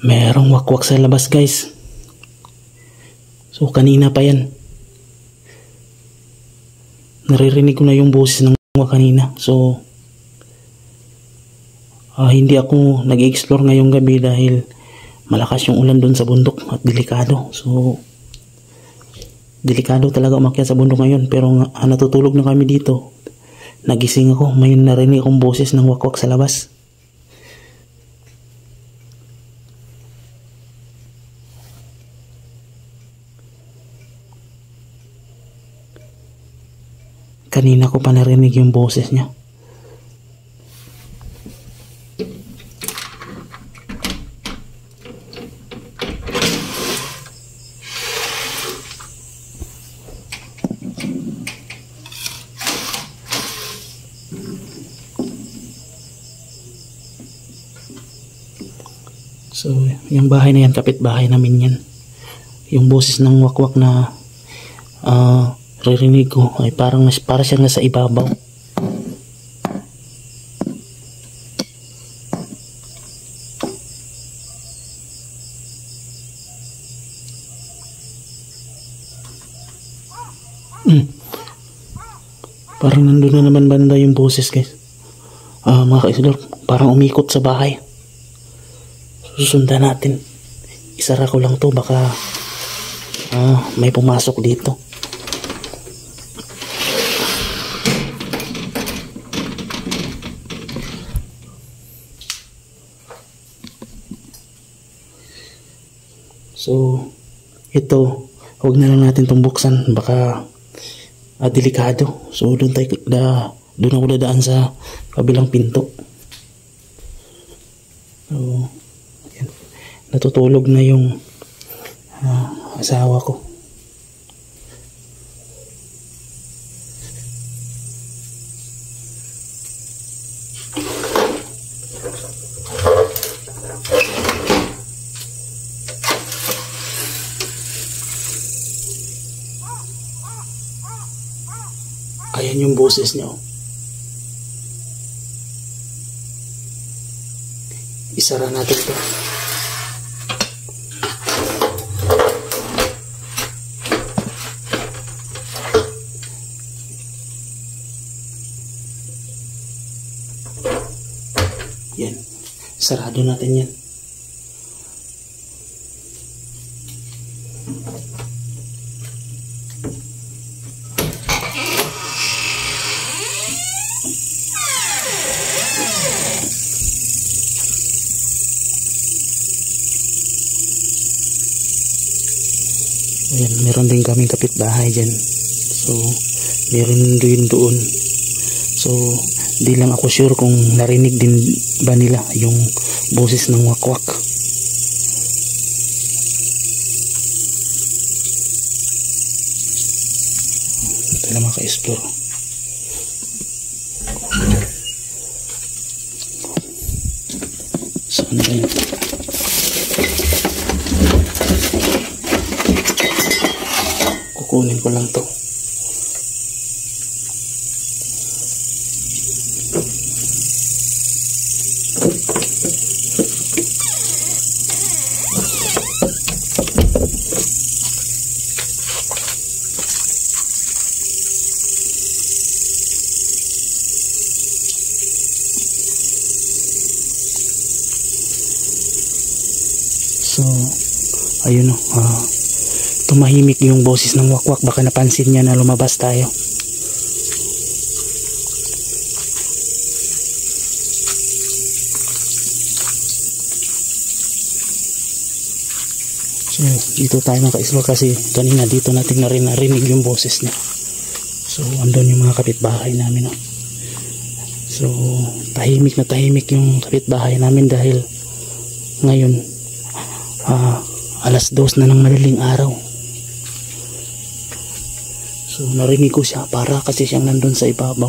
Merong wakwak sa labas, guys. So kanina pa yan. Naririnig ko na yung boses ng wakwak kanina. So hindi ako nag-explore ngayong gabi dahil malakas yung ulan doon sa bundok at delikado. So delikado talaga umakyat sa bundok ngayon. Pero natutulog na kami dito. Nagising ako, may narinig akong boses ng wakwak sa labas. Kanina ko pa narinig yung boses niya. So, yung bahay na yan, kapitbahay namin yan. Yung boses ng wakwak na ririnig ko ay para siyang nasa ibabaw. Parang nandun na naman banda yung boses, guys. Mga kaisidor, parang umikot sa bahay. Susundan natin. Isara ko lang to, baka may pumasok dito. So ito, huwag na lang natin itong buksan, baka delikado. So doon ako dadaan sa kabilang pinto. So yan. Natutulog na yung asawa ko. Ayan yung boses niya. Isara natin ito. Yan. Sarado natin yan. Ayan, meron din kaming kapitbahay dyan. So, meron din doon. So, di lang ako sure kung narinig din ba nila yung boses ng wakwak. Ito lang maka-explore. Saan ba yun? Kukunin ko lang to. So, ayun o. Tumahimik yung boses ng wakwak. Baka napansin niya na lumabas tayo. So dito tayo maka-explore kasi kanina dito natin narinig yung boses niya. So andun yung mga kapitbahay namin. So tahimik na tahimik yung kapitbahay namin dahil ngayon alas 2 na ng madaling araw. So narinig ko siya para kasi siyang nandun sa ibabaw.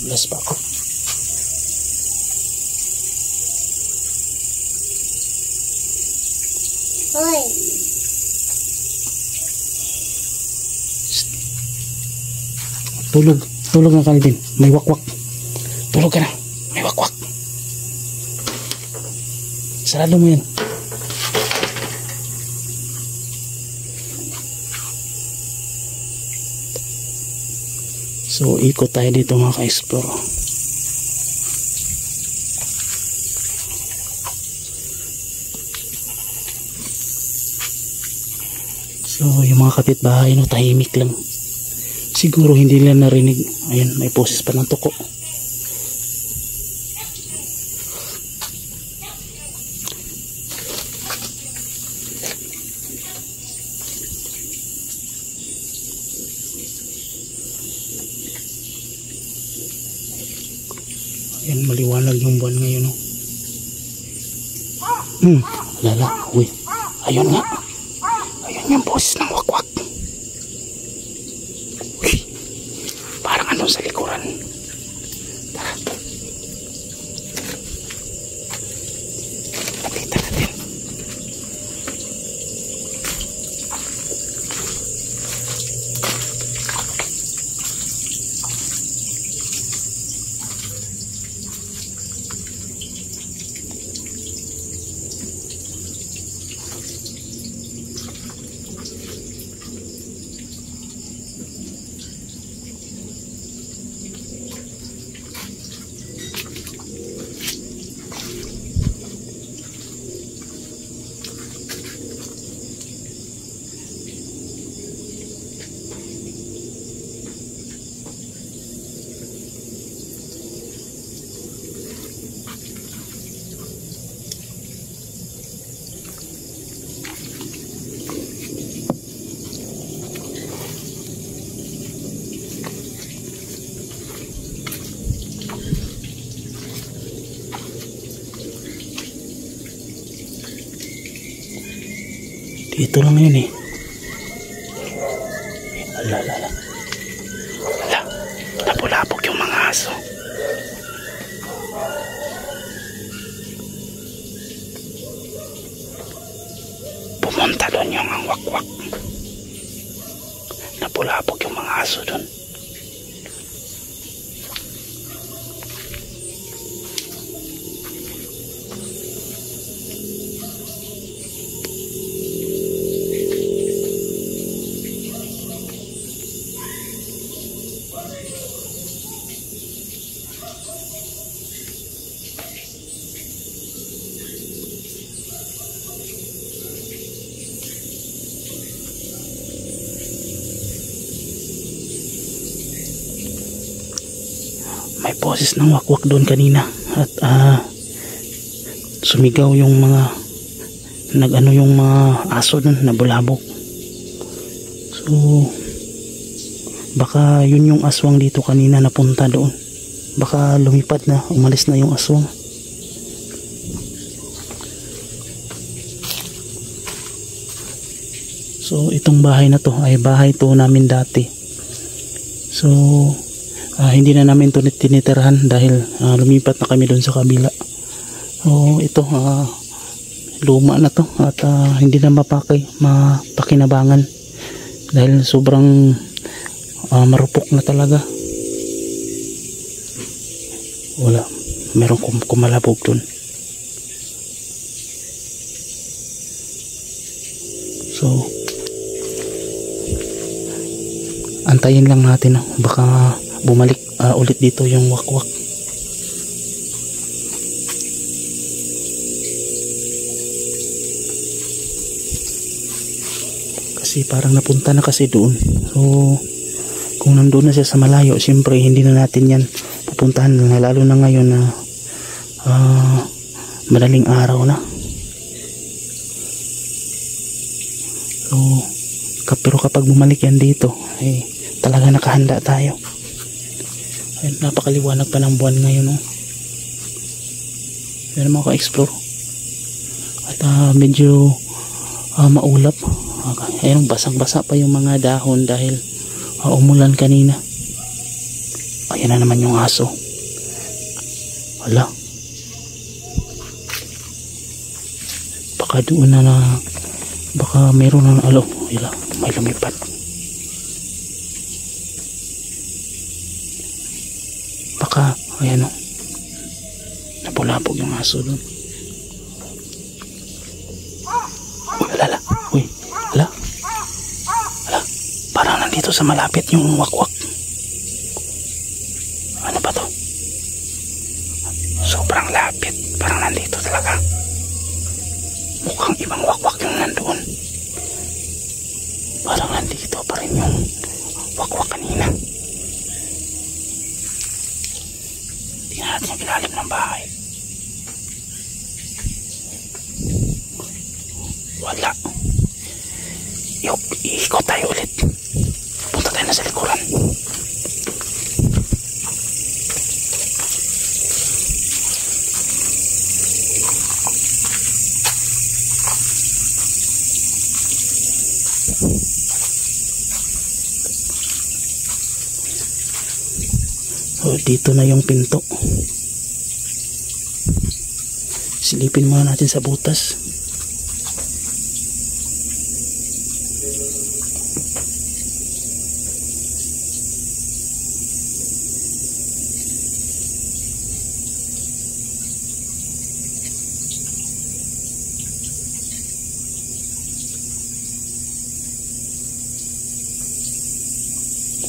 Last pa ako. Hoy. Tulog na ka din. May wakwak. Tulog ka na. May wakwak. Sarado mo yan. So ikot tayo dito mga ka-explore. So yung mga kapitbahay no, tahimik lang. Siguro hindi nila narinig. Ayun, may poses pa ng tuko. Ayan, maliwanag yung buwan ngayon no. Lala, uy. Ayun nga. Ayun yung boses ng wakwak. Uy, parang ano sa likuran. Tara. Lapitan natin. Dito lang yun eh. Ala. Napulapok yung mga aso. Pumunta doon yung ang wakwak. Napulapok yung mga aso doon. May boses ng wakwak doon kanina at sumigaw yung mga yung mga aso doon na bulabog. So baka yun yung aswang dito kanina napunta doon. Baka lumipad na, umalis na yung aswang. So itong bahay na to ay bahay to namin dati. So hindi na namin ito tinitirahan dahil lumipat na kami doon sa kabila. So ito luma na to at hindi na mapakinabangan dahil sobrang marupok na talaga. Wala, merong kumalabog doon. So antayin lang natin baka bumalik ulit dito yung wakwak. Kasi parang napunta na kasi doon. So kung nandun na siya sa malayo, siyempre hindi na natin yan pupuntahan, lalo na ngayon na madaling araw na. So pero kapag bumalik yan dito talaga nakahanda tayo. Ayun, napakaliwanag pa ng buwan ngayon Pero mga ka-explore at medyo maulap. Ayun, basang-basa pa yung mga dahon dahil umulan kanina. Ayan na naman yung aso. Wala, baka doon na baka meron na may lumipat. Baka ayan Lumulapog-lapog yung aso doon. Uy, alala. Uy, ala. Ala. Parang nandito sa malapit yung wakwak. Ano ba to? Sobrang lapit. Parang nandito talaga. Mukhang ibang wakwak yung nandoon. Parang nandito pa rin yung wakwak kanina. Tingnan natin yung ilalim ng bahay. Wala. Iikot tayo ulit. Punta tayo na sa likuran. So, dito na yung pinto. Silipin muna natin sa butas.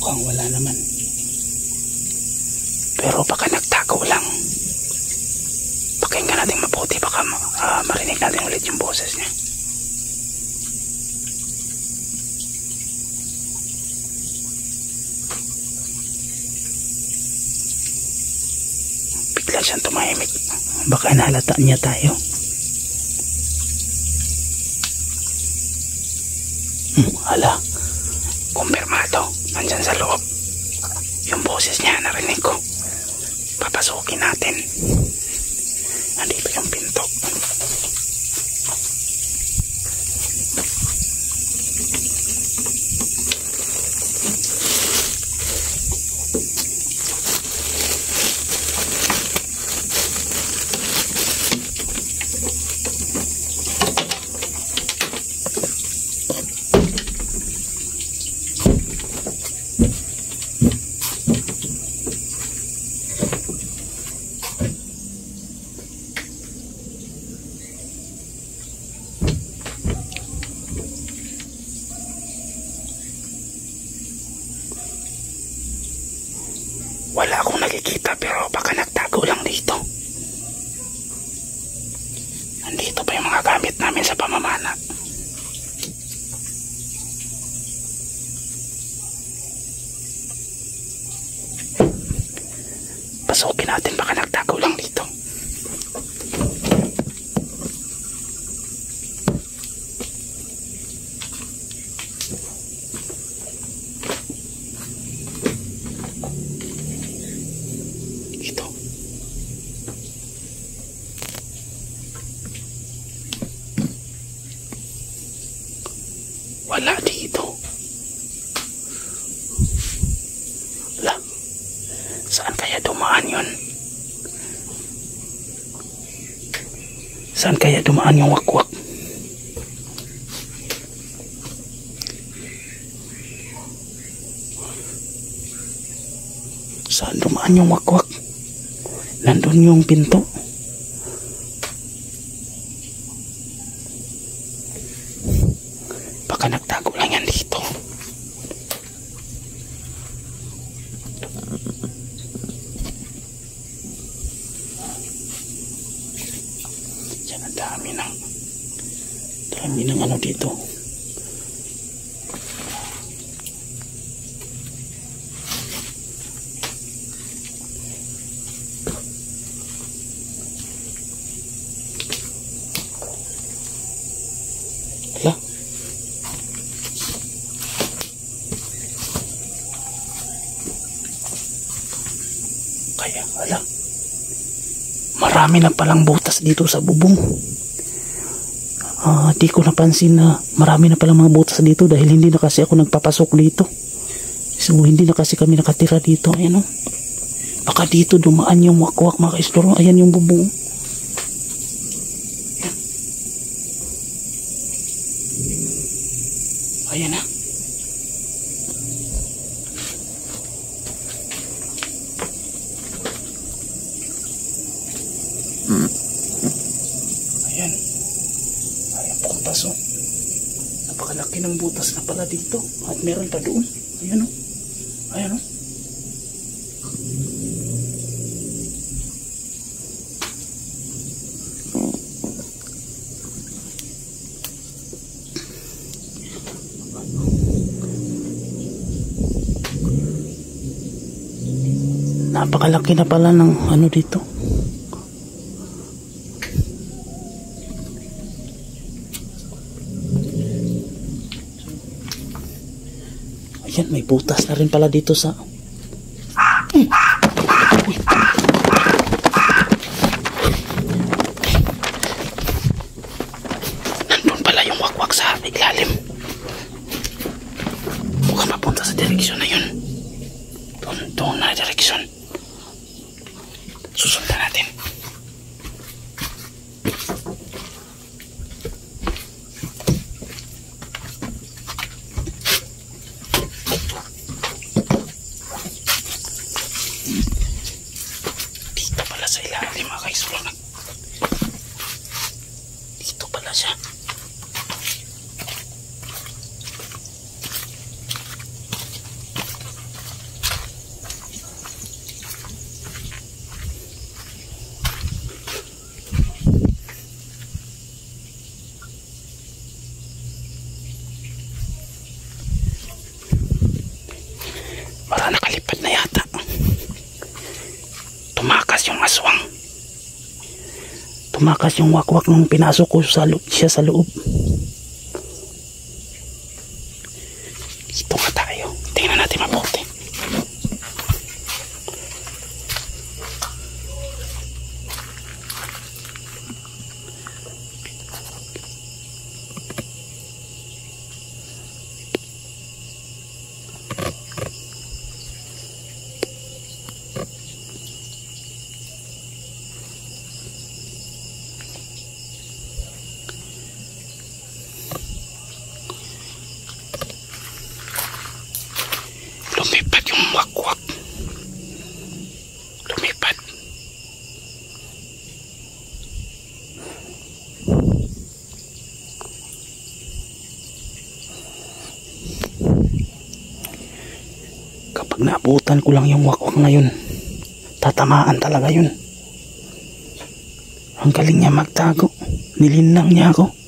Mukhang wala naman. Pero baka nagtago lang. Pakinggan natin mabuti. Baka marinig natin ulit yung boses niya. Bigla siyang tumahimik. Baka nahalata niya tayo. Hala. Kumpirmado. Nandyan sa loob. Yung boses niya narinig ko. Papasukin natin. Nandito yung pinto. Wala akong nakikita pero baka nagtago lang dito. Nandito pa yung mga gamit namin sa pamamana. Pasukin natin, baka nagtago lang dito. Wala dito. Wala. Saan kaya dumaan yun? Saan kaya dumaan yung wakwak? Saan dumaan yung wakwak? Nandun yung pinto. Baka nagtago lang yan dito. Yan, ang dami ng ano dito. Hala. Kaya, hala. Marami na palang butas dito sa bubong. Di ko napansin na marami na palang mga butas dito dahil hindi na kasi ako nagpapasok dito. So, hindi na kasi kami nakatira dito. Ayan o. Baka dito dumaan yung wakwak, mga ka-explore. Ayan yung bubong. Ayan na. Napakalaki ng butas na pala dito. At meron pa doon. Ayan o. Ayan o. Napakalaki na pala ng ano dito. Ayan, may butas na rin pala dito sa... Uy. Nandun pala yung wakwak sa ilalim. Mukhang mapunta sa direksyon na yun. Doon na direksyon. Susundan natin. Dito pala sa ilalim mga ka-explore. Dito pala siya. Para nakalipad na yata. Tumakas yung aswang. Tumakas yung wakwak nung pinasok ko siya sa loob. Dito nga tayo. Tingnan natin mabuti. Lumipad yung wakwak. Lumipad. Kapag naabutan ko lang yung wakwak ngayon, tatamaan talaga yun. Ang galing niya magtago. Nilinlang niya ako.